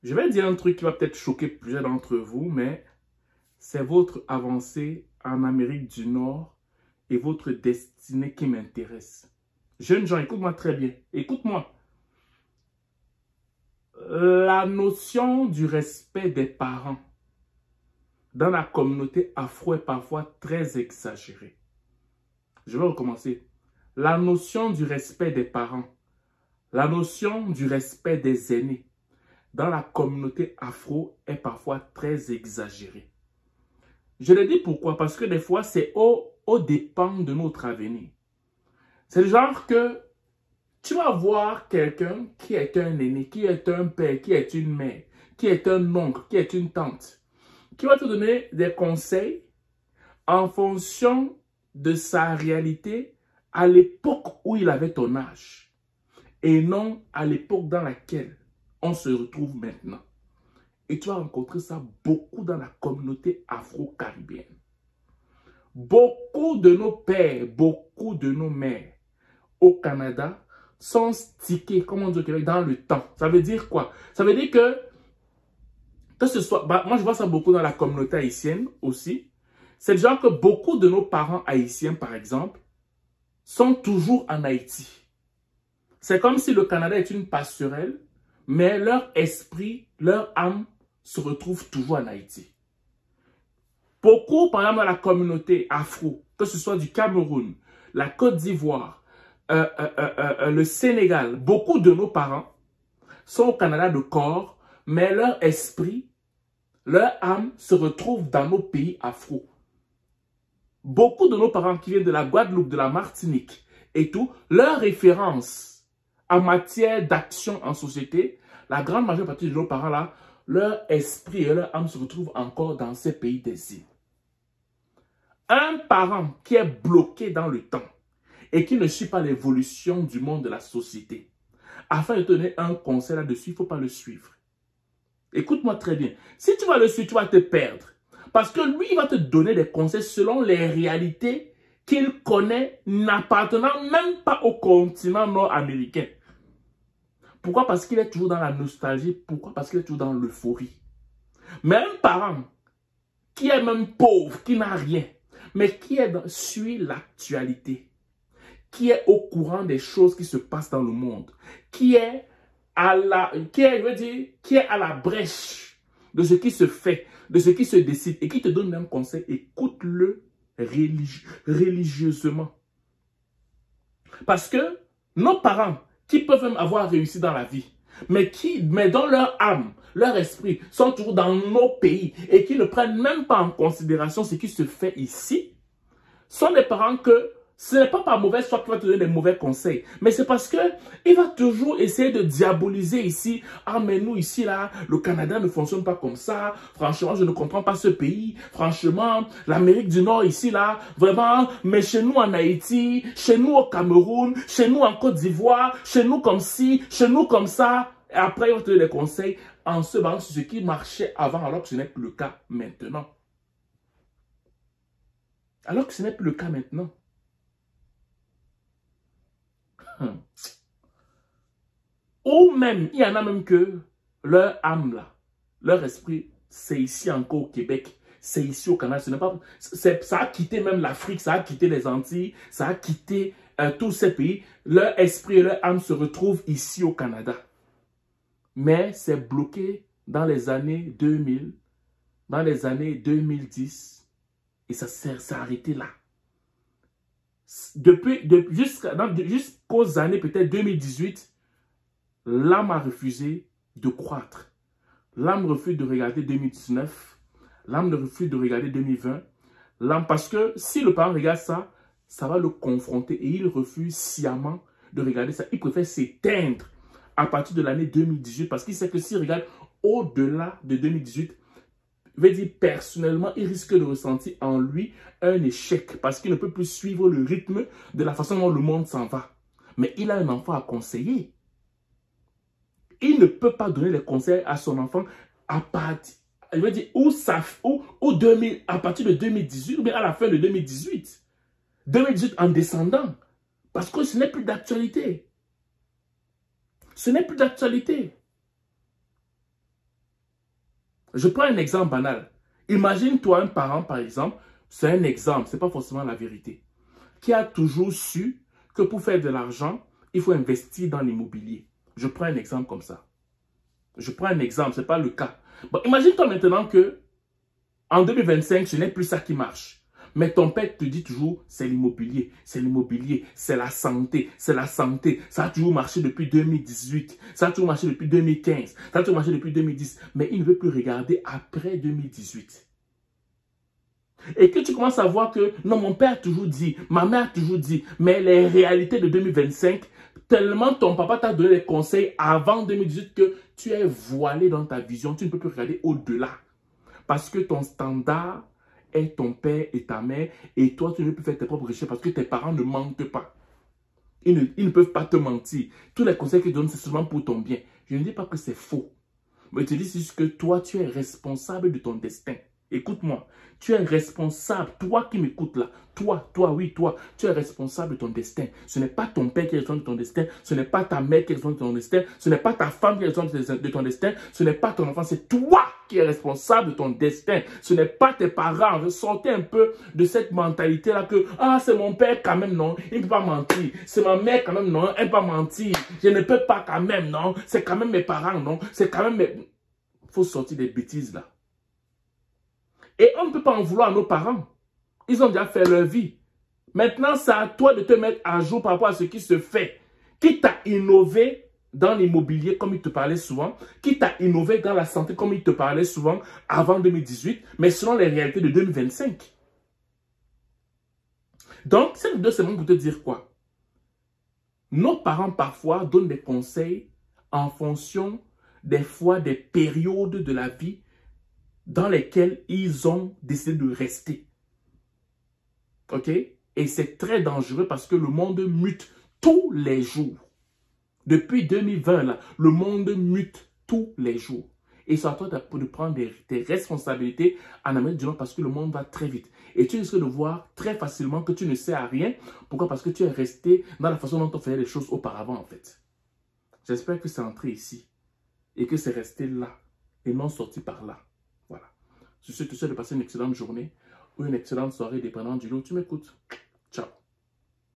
Je vais dire un truc qui va peut-être choquer plusieurs d'entre vous, mais c'est votre avancée en Amérique du Nord et votre destinée qui m'intéresse. Jeunes gens, écoute-moi très bien. Écoute-moi. La notion du respect des parents dans la communauté afro est parfois très exagérée. Je vais recommencer. La notion du respect des parents, la notion du respect des aînés dans la communauté afro est parfois très exagérée. Je le dis pourquoi? Parce que des fois, c'est au dépend de notre avenir. C'est le genre que tu vas voir quelqu'un qui est un aîné, qui est un père, qui est une mère, qui est un oncle, qui est une tante, qui va te donner des conseils en fonction de sa réalité à l'époque où il avait ton âge et non à l'époque dans laquelle on se retrouve maintenant. Et tu vas rencontrer ça beaucoup dans la communauté afro-caribéenne. Beaucoup de nos pères, beaucoup de nos mères au Canada sont stickés, comme on dit au Québec, dans le temps. Ça veut dire quoi? Ça veut dire que ce soit... moi, je vois ça beaucoup dans la communauté haïtienne aussi. C'est le genre que beaucoup de nos parents haïtiens, par exemple, sont toujours en Haïti. C'est comme si le Canada est une passerelle, mais leur esprit, leur âme se retrouve toujours en Haïti. Beaucoup, par exemple, dans la communauté afro, que ce soit du Cameroun, la Côte d'Ivoire, le Sénégal, beaucoup de nos parents sont au Canada de corps, mais leur esprit, leur âme se retrouve dans nos pays afro. Beaucoup de nos parents qui viennent de la Guadeloupe, de la Martinique et tout, leur référence en matière d'action en société, la grande majeure partie de nos parents là, leur esprit et leur âme se retrouvent encore dans ces pays d'exil. Un parent qui est bloqué dans le temps et qui ne suit pas l'évolution du monde de la société, afin de te donner un conseil là-dessus, il ne faut pas le suivre. Écoute-moi très bien. Si tu vas le suivre, tu vas te perdre. Parce que lui, il va te donner des conseils selon les réalités qu'il connaît, n'appartenant même pas au continent nord-américain. Pourquoi? Parce qu'il est toujours dans la nostalgie. Pourquoi? Parce qu'il est toujours dans l'euphorie. Mais un parent qui est même pauvre, qui n'a rien, mais qui suit l'actualité, qui est au courant des choses qui se passent dans le monde, qui est à la brèche de ce qui se fait, de ce qui se décide et qui te donne un conseil, écoute-le religieusement. Parce que nos parents qui peuvent même avoir réussi dans la vie, mais dont leur âme, leur esprit sont toujours dans nos pays et qui ne prennent même pas en considération ce qui se fait ici, sont des parents que ce n'est pas par mauvaise foi qu'il va te donner des mauvais conseils, mais c'est parce qu'il va toujours essayer de diaboliser ici. Ah, mais nous ici, là, le Canada ne fonctionne pas comme ça. Franchement, je ne comprends pas ce pays. Franchement, l'Amérique du Nord ici, là, vraiment, mais chez nous en Haïti, chez nous au Cameroun, chez nous en Côte d'Ivoire, chez nous comme ci, chez nous comme ça. Et après, il va te donner des conseils en se basant sur ce qui marchait avant, alors que ce n'est plus le cas maintenant. Alors que ce n'est plus le cas maintenant. Ou même, il y en a même que leur âme là, leur esprit, c'est ici encore au Québec, c'est ici au Canada. Ce n'est pas, ça a quitté même l'Afrique, ça a quitté les Antilles, ça a quitté tous ces pays. Leur esprit et leur âme se retrouvent ici au Canada. Mais c'est bloqué dans les années 2000, dans les années 2010, et ça s'est arrêté là. Jusqu'aux années peut-être 2018, l'âme a refusé de croître. L'âme refuse de regarder 2019. L'âme refuse de regarder 2020. Parce que si le parent regarde ça, ça va le confronter et il refuse sciemment de regarder ça. Il préfère s'éteindre à partir de l'année 2018 parce qu'il sait que s'il regarde au-delà de 2018, je vais dire personnellement, il risque de ressentir en lui un échec parce qu'il ne peut plus suivre le rythme de la façon dont le monde s'en va. Mais il a un enfant à conseiller. Il ne peut pas donner les conseils à son enfant à partir, je veux dire, à partir de 2018 ou bien à la fin de 2018. 2018 en descendant. Parce que ce n'est plus d'actualité. Ce n'est plus d'actualité. Je prends un exemple banal. Imagine-toi un parent, par exemple, c'est un exemple, ce n'est pas forcément la vérité, qui a toujours su que pour faire de l'argent, il faut investir dans l'immobilier. Je prends un exemple comme ça. Je prends un exemple, ce n'est pas le cas. Bon, imagine-toi maintenant que en 2025, ce n'est plus ça qui marche. Mais ton père te dit toujours, c'est l'immobilier, c'est la santé, c'est la santé. Ça a toujours marché depuis 2018, ça a toujours marché depuis 2015, ça a toujours marché depuis 2010. Mais il ne veut plus regarder après 2018. Et que tu commences à voir que, non, mon père a toujours dit, ma mère a toujours dit, mais les réalités de 2025, tellement ton papa t'a donné des conseils avant 2018 que tu es voilé dans ta vision, tu ne peux plus regarder au-delà. Parce que ton standard est ton père et ta mère, et toi, tu ne peux plus faire tes propres recherches parce que tes parents ne mentent pas. Ils ne peuvent pas te mentir. Tous les conseils qu'ils donnent, c'est seulement pour ton bien. Je ne dis pas que c'est faux, mais je te dis juste que toi, tu es responsable de ton destin. Écoute-moi, tu es responsable, toi qui m'écoutes là, oui, tu es responsable de ton destin. Ce n'est pas ton père qui est responsable de ton destin, ce n'est pas ta mère qui est responsable de ton destin, ce n'est pas ta femme qui est responsable de ton destin, ce n'est pas ton enfant, c'est toi qui es responsable de ton destin. Ce n'est pas tes parents. Sortez un peu de cette mentalité-là que, ah, c'est mon père quand même, non, il ne peut pas mentir. C'est ma mère quand même, non, elle ne peut pas mentir. Je ne peux pas quand même, non, c'est quand même mes parents, non, c'est quand même mes... Il faut sortir des bêtises là. Et on ne peut pas en vouloir à nos parents. Ils ont déjà fait leur vie. Maintenant, c'est à toi de te mettre à jour par rapport à ce qui se fait. Quitte à innover dans l'immobilier, comme il te parlait souvent, quitte à innover dans la santé, comme il te parlait souvent avant 2018, mais selon les réalités de 2025. Donc, cette vidéo, c'est bon pour te dire quoi? Nos parents, parfois, donnent des conseils en fonction, des fois, des périodes de la vie dans lesquelles ils ont décidé de rester. OK? Et c'est très dangereux parce que le monde mute tous les jours. Depuis 2020, là, le monde mute tous les jours. Et c'est à toi de prendre tes responsabilités en Amérique du Nord parce que le monde va très vite. Et tu risques de voir très facilement que tu ne sais à rien. Pourquoi? Parce que tu es resté dans la façon dont on faisait les choses auparavant, en fait. J'espère que c'est entré ici et que c'est resté là et non sorti par là. Voilà. Je te souhaite de passer une excellente journée ou une excellente soirée dépendant du lot où tu m'écoutes. Ciao.